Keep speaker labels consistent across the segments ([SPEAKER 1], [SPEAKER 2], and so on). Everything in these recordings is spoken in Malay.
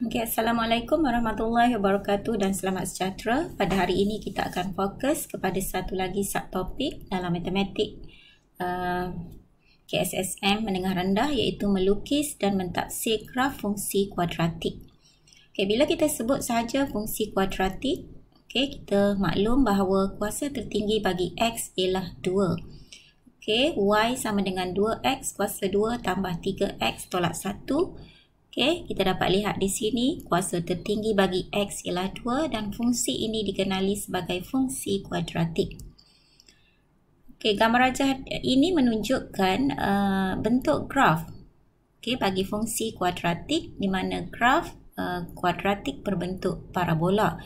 [SPEAKER 1] Assalamualaikum warahmatullahi wabarakatuh dan selamat sejahtera. Pada hari ini kita akan fokus kepada satu lagi subtopik dalam matematik KSSM menengah rendah, iaitu melukis dan mentafsir graf fungsi kuadratik. Bila kita sebut sahaja fungsi kuadratik, kita maklum bahawa kuasa tertinggi bagi X ialah 2. Y sama dengan 2X kuasa 2 tambah 3X tolak 1. Kita dapat lihat di sini kuasa tertinggi bagi X ialah 2 dan fungsi ini dikenali sebagai fungsi kuadratik. Gambar rajah ini menunjukkan bentuk graf bagi fungsi kuadratik, di mana graf kuadratik berbentuk parabola.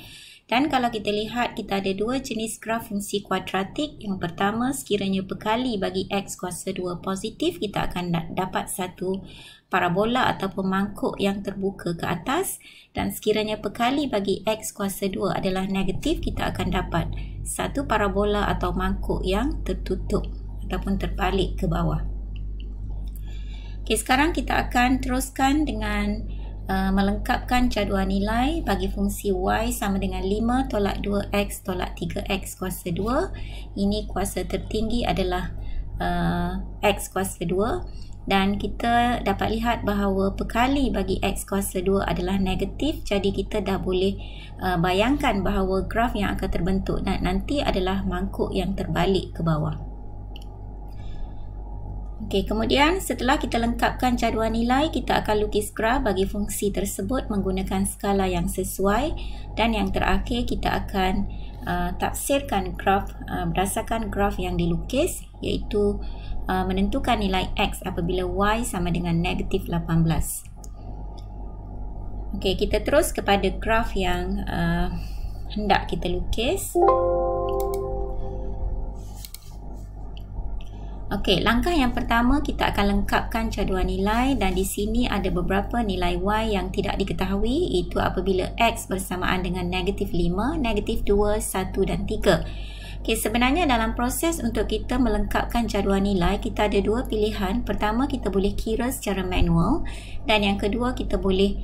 [SPEAKER 1] Dan kalau kita lihat, kita ada dua jenis graf fungsi kuadratik. Yang pertama, sekiranya perkali bagi X kuasa 2 positif, kita akan dapat satu parabola ataupun mangkuk yang terbuka ke atas. Dan sekiranya perkali bagi X kuasa 2 adalah negatif, kita akan dapat satu parabola atau mangkuk yang tertutup ataupun terbalik ke bawah. Sekarang kita akan teruskan dengan melengkapkan jadual nilai bagi fungsi Y sama dengan 5 tolak 2X tolak 3X kuasa 2. Ini kuasa tertinggi adalah X kuasa 2. Dan kita dapat lihat bahawa perkali bagi X kuasa 2 adalah negatif. Jadi kita dah boleh bayangkan bahawa graf yang akan terbentuk nanti adalah mangkuk yang terbalik ke bawah. Kemudian setelah kita lengkapkan jadual nilai, kita akan lukis graf bagi fungsi tersebut menggunakan skala yang sesuai. Dan yang terakhir, kita akan tafsirkan graf berdasarkan graf yang dilukis, iaitu menentukan nilai X apabila Y sama dengan negatif 18. Kita terus kepada graf yang hendak kita lukis. Langkah yang pertama, kita akan lengkapkan jadual nilai, dan di sini ada beberapa nilai Y yang tidak diketahui, iaitu apabila X bersamaan dengan negatif 5, negatif 2, 1 dan 3. Sebenarnya dalam proses untuk kita melengkapkan jadual nilai, kita ada dua pilihan. Pertama, kita boleh kira secara manual, dan yang kedua, kita boleh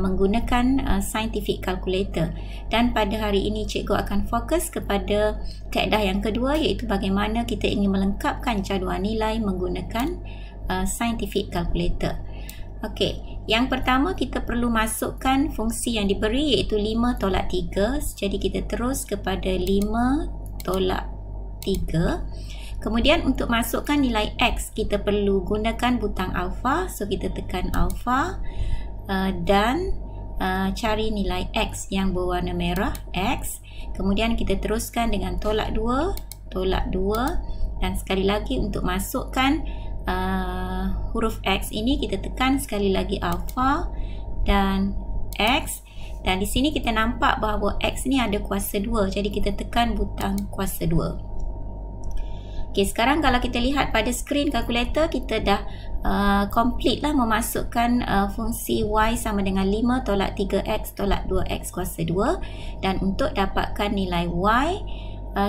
[SPEAKER 1] menggunakan scientific calculator. Dan pada hari ini cikgu akan fokus kepada kaedah yang kedua, iaitu bagaimana kita ingin melengkapkan jadual nilai menggunakan scientific calculator. Yang pertama, kita perlu masukkan fungsi yang diberi, iaitu 5 tolak 3. Jadi kita terus kepada 5 tolak 3. Kemudian untuk masukkan nilai X, kita perlu gunakan butang alfa. So kita tekan alfa dan cari nilai X yang berwarna merah, X. Kemudian kita teruskan dengan tolak 2, tolak 2. Dan sekali lagi untuk masukkan huruf X ini, kita tekan sekali lagi alfa dan X. Dan di sini kita nampak bahawa X ni ada kuasa 2. Jadi kita tekan butang kuasa 2. Sekarang kalau kita lihat pada skrin kalkulator, kita dah complete lah memasukkan fungsi Y sama dengan 5 tolak 3X tolak 2X kuasa 2. Dan untuk dapatkan nilai Y,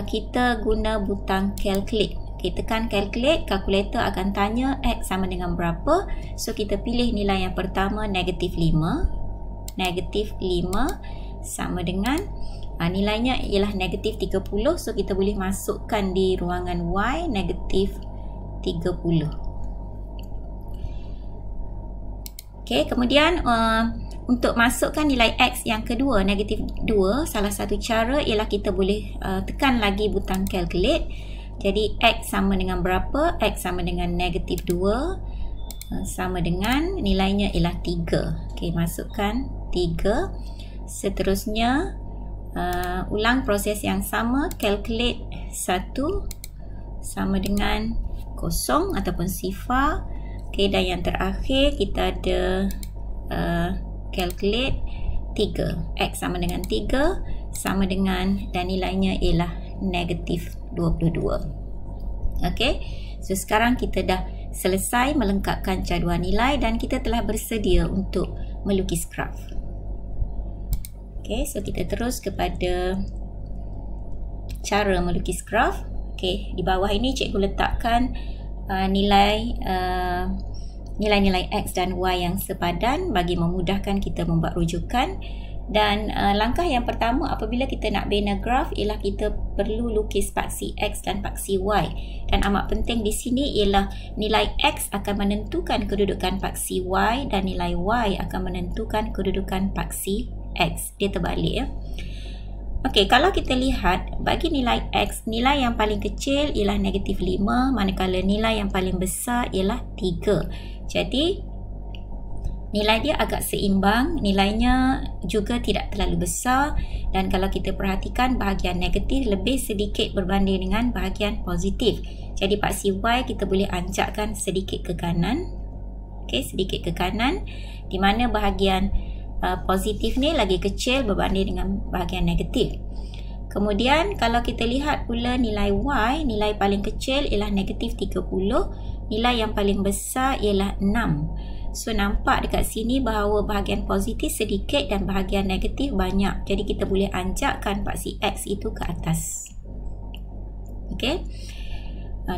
[SPEAKER 1] kita guna butang calculate. Kita tekan calculate, kalkulator akan tanya X sama dengan berapa. So kita pilih nilai yang pertama, negatif 5. Negatif 5 sama dengan nilainya ialah negatif 30. So kita boleh masukkan di ruangan Y negatif 30. Kemudian untuk masukkan nilai X yang kedua, negatif 2, salah satu cara ialah kita boleh tekan lagi butang calculate. Jadi X sama dengan berapa? X sama dengan negatif 2 sama dengan nilainya ialah 3. Masukkan 3. Seterusnya ulang proses yang sama, calculate 1 sama dengan 0 ataupun sifar. Dan yang terakhir kita ada calculate 3. X sama dengan 3 sama dengan, dan nilainya ialah negatif 22. So sekarang kita dah selesai melengkapkan jadual nilai dan kita telah bersedia untuk melukis graf. So kita terus kepada cara melukis graf. Di bawah ini cikgu letakkan nilai nilai-nilai X dan Y yang sepadan bagi memudahkan kita membuat rujukan. Dan langkah yang pertama apabila kita nak bina graf ialah kita perlu lukis paksi X dan paksi Y. Dan amat penting di sini ialah nilai X akan menentukan kedudukan paksi Y dan nilai Y akan menentukan kedudukan paksi X. Dia terbalik ya. Okey, kalau kita lihat bagi nilai X, nilai yang paling kecil ialah negatif 5, manakala nilai yang paling besar ialah 3. Jadi nilai dia agak seimbang, nilainya juga tidak terlalu besar, dan kalau kita perhatikan bahagian negatif lebih sedikit berbanding dengan bahagian positif. Jadi paksi Y kita boleh anjakkan sedikit ke kanan. Okey, sedikit ke kanan, di mana bahagian positif ni lagi kecil berbanding dengan bahagian negatif. Kemudian kalau kita lihat pula nilai Y, nilai paling kecil ialah negatif 30, nilai yang paling besar ialah 6. So nampak dekat sini bahawa bahagian positif sedikit dan bahagian negatif banyak. Jadi kita boleh anjakkan paksi X itu ke atas. Okey.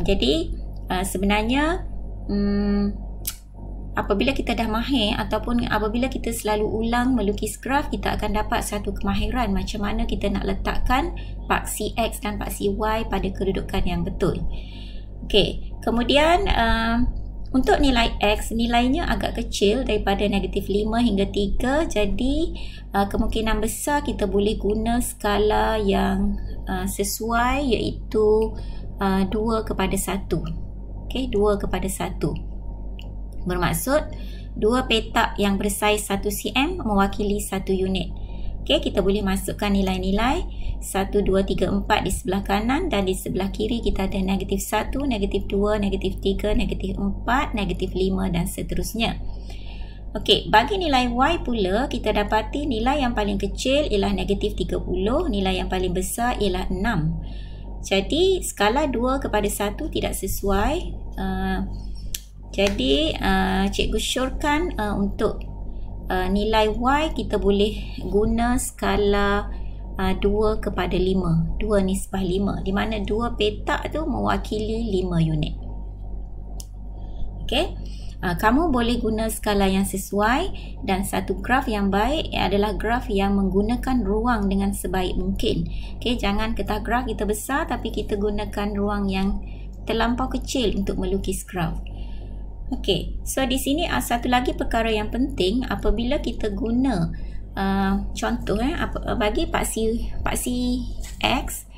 [SPEAKER 1] Jadi sebenarnya apabila kita dah mahir ataupun apabila kita selalu ulang melukis graf, kita akan dapat satu kemahiran macam mana kita nak letakkan paksi X dan paksi Y pada kedudukan yang betul. Okey. Kemudian untuk nilai X, nilainya agak kecil daripada negatif 5 hingga 3. Jadi kemungkinan besar kita boleh guna skala yang sesuai, iaitu 2 kepada 1. Okay, 2 kepada 1. Bermaksud 2 petak yang bersaiz 1 cm mewakili 1 unit. Okay, kita boleh masukkan nilai-nilai 1, 2, 3, 4 di sebelah kanan, dan di sebelah kiri kita ada negatif 1, negatif 2, negatif 3, negatif 4, negatif 5 dan seterusnya. Okey, bagi nilai Y pula kita dapati nilai yang paling kecil ialah negatif 30, nilai yang paling besar ialah 6. Jadi skala 2 kepada 1 tidak sesuai. Jadi cikgu syorkan untuk nilai Y kita boleh guna skala 2 kepada 5, 2 nisbah 5, di mana 2 petak tu mewakili 5 unit. Okey, kamu boleh guna skala yang sesuai, dan satu graf yang baik adalah graf yang menggunakan ruang dengan sebaik mungkin. Okey, jangan ketah graf kita besar tapi kita gunakan ruang yang terlampau kecil untuk melukis graf. Okey, so di sini satu lagi perkara yang penting apabila kita guna contoh bagi paksi X.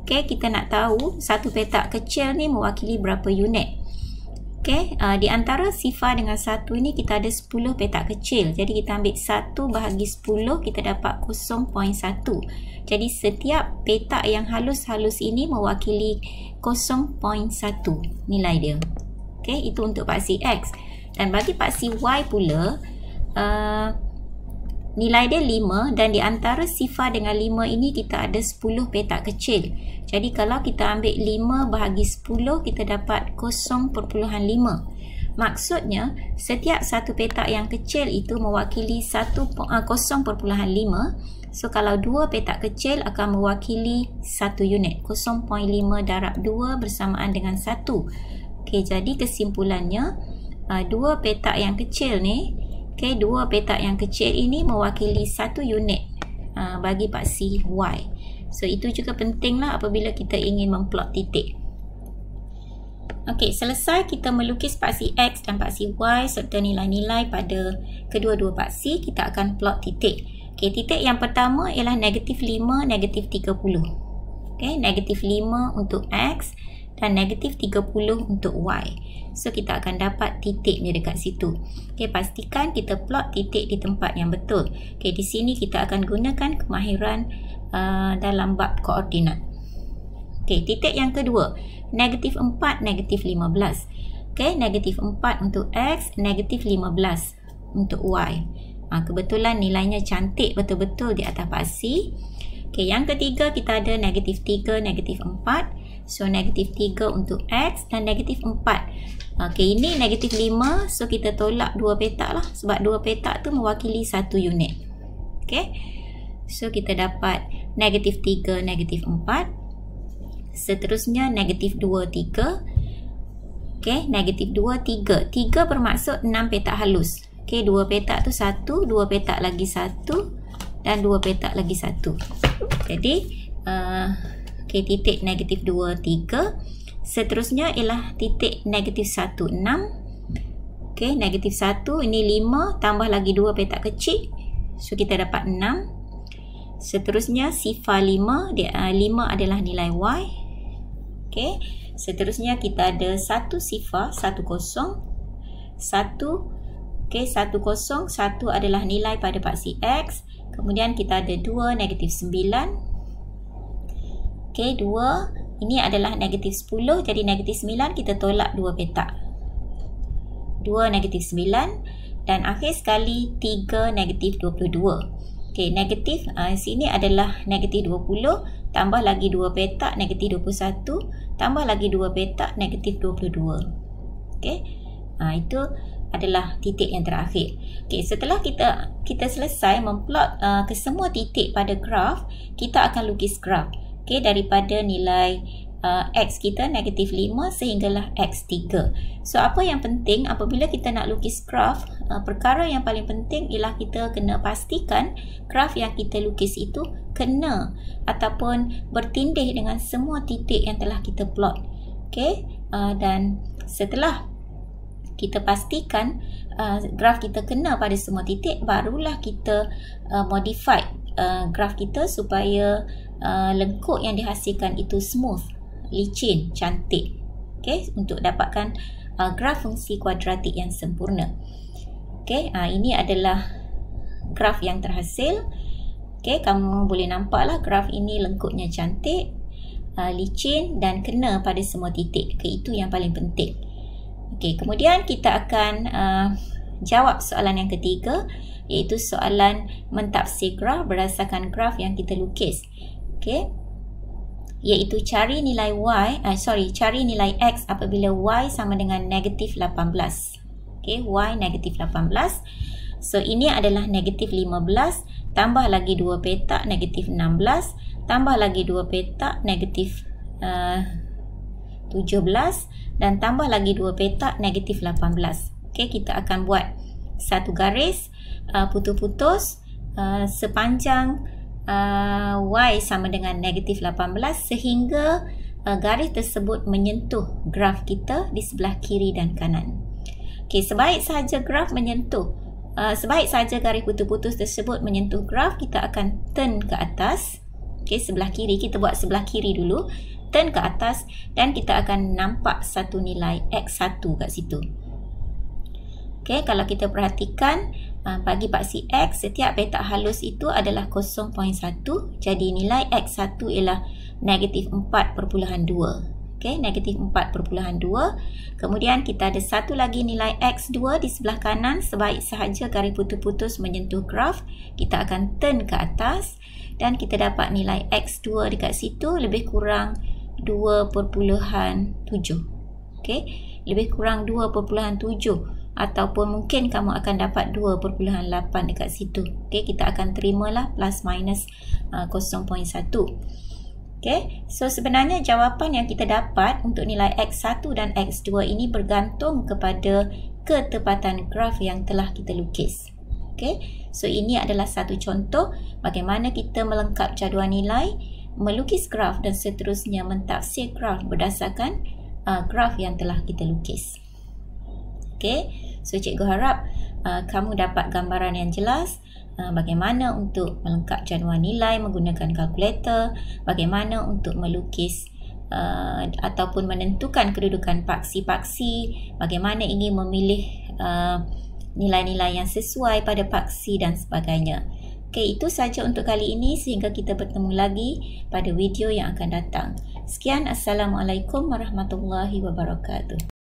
[SPEAKER 1] Okey, kita nak tahu satu petak kecil ni mewakili berapa unit. Okey, di antara sifar dengan 1 ni kita ada 10 petak kecil. Jadi kita ambil 1 bahagi 10, kita dapat 0.1. Jadi setiap petak yang halus-halus ini mewakili 0.1 nilai dia. Okay, itu untuk paksi X. Dan bagi paksi Y pula, nilai dia 5, dan di antara sifar dengan 5 ini kita ada 10 petak kecil. Jadi kalau kita ambil 5 bahagi 10, kita dapat 0.5. Maksudnya setiap satu petak yang kecil itu mewakili 0.5. So kalau 2 petak kecil akan mewakili 1 unit. 0.5 darab 2 bersamaan dengan 1. Okey, jadi kesimpulannya 2 petak yang kecil ni, okey, 2 petak yang kecil ini mewakili 1 unit bagi paksi Y. So itu juga pentinglah apabila kita ingin memplot titik. Okey, selesai kita melukis paksi X dan paksi Y serta nilai-nilai pada kedua-dua paksi, kita akan plot titik. Okey, titik yang pertama ialah negatif 5, negatif 30. Okey, negatif 5 untuk X dan negatif 30 untuk Y. So kita akan dapat titik ni dekat situ. Okey, pastikan kita plot titik di tempat yang betul. Okey, di sini kita akan gunakan kemahiran dalam bab koordinat. Okey, titik yang kedua, negatif 4, negatif 15. Okey, negatif 4 untuk X, negatif 15 untuk Y. Kebetulan nilainya cantik betul-betul di atas paksi. Okey, yang ketiga kita ada negatif 3, negatif 4. So negatif 3 untuk X dan negatif 4. Okey, ini negatif 5. So kita tolak 2 petak lah, sebab 2 petak tu mewakili 1 unit. Okey, so kita dapat negatif 3, negatif 4. Seterusnya negatif 2, 3. Okey, negatif 2, 3. 3 bermaksud 6 petak halus. Okey, 2 petak tu 1, 2 petak lagi 1 dan 2 petak lagi 1. Jadi, okey, titik negatif 2, 3. Seterusnya ialah titik negatif 1, 6. Okey, negatif 1, ini 5 tambah lagi 2 petak kecil. So, kita dapat 6. Seterusnya, sifar 5. 5 adalah nilai Y. Okey, seterusnya kita ada satu sifar, 10. 1. Okey, 10, 1 adalah nilai pada paksi X. Kemudian kita ada 2, negatif 9. Okey, 2. Ini adalah negatif 10. Jadi negatif 9 kita tolak 2 petak. 2, negatif 9. Dan akhir sekali 3, negatif 22. Okey, negatif sini adalah negatif 20. Tambah lagi 2 petak, negatif 21. Tambah lagi 2 petak, negatif 22. Okey, itu adalah titik yang terakhir. Okey, setelah kita selesai memplot kesemua titik pada graf, kita akan lukis graf. Okey, daripada nilai X kita negatif 5 sehinggalah X3. So, apa yang penting apabila kita nak lukis graf, perkara yang paling penting ialah kita kena pastikan graf yang kita lukis itu kena ataupun bertindih dengan semua titik yang telah kita plot. Okey, dan setelah kita pastikan graf kita kena pada semua titik, barulah kita modify graf kita supaya lengkuk yang dihasilkan itu smooth, licin, cantik. Okey, untuk dapatkan graf fungsi kuadratik yang sempurna. Okey, ini adalah graf yang terhasil. Okey, kamu boleh nampaklah graf ini lengkuknya cantik, licin dan kena pada semua titik. Okey, itu yang paling penting. Okey, kemudian kita akan jawab soalan yang ketiga, iaitu soalan mentafsir graf berdasarkan graf yang kita lukis. Okey, iaitu cari nilai nilai X apabila Y sama dengan negatif 18. Okey, Y negatif 18. So, ini adalah negatif 15, tambah lagi 2 petak, negatif 16, tambah lagi 2 petak, negatif 17 dan tambah lagi 2 petak, negatif 18. Okey, kita akan buat satu garis putus-putus sepanjang Y sama dengan negatif 18 sehingga garis tersebut menyentuh graf kita di sebelah kiri dan kanan. Okey, sebaik sahaja garis putus-putus tersebut menyentuh graf, kita akan turn ke atas. Okey, sebelah kiri, kita buat sebelah kiri dulu. Turn ke atas dan kita akan nampak satu nilai X1 kat situ. Okey, kalau kita perhatikan bagi paksi X, setiap petak halus itu adalah 0.1. Jadi nilai X1 ialah negatif 4.2. Okey, negatif 4.2. Kemudian kita ada satu lagi nilai X2 di sebelah kanan. Sebaik sahaja garis putus-putus menyentuh graf, kita akan turn ke atas dan kita dapat nilai X2 dekat situ lebih kurang 2.7. Okey, lebih kurang 2.7 ataupun mungkin kamu akan dapat 2.8 dekat situ. Okey, kita akan terimalah plus minus 0.1. Okey, so sebenarnya jawapan yang kita dapat untuk nilai X1 dan X2 ini bergantung kepada ketepatan graf yang telah kita lukis. Okey, so ini adalah satu contoh bagaimana kita melengkap jadual nilai, melukis graf dan seterusnya mentafsir graf berdasarkan graf yang telah kita lukis. Okey, so cikgu harap kamu dapat gambaran yang jelas bagaimana untuk melengkap jadual nilai menggunakan kalkulator, bagaimana untuk melukis ataupun menentukan kedudukan paksi-paksi, bagaimana ingin memilih nilai-nilai yang sesuai pada paksi dan sebagainya. Okey, itu saja untuk kali ini, sehingga kita bertemu lagi pada video yang akan datang. Sekian, Assalamualaikum warahmatullahi wabarakatuh.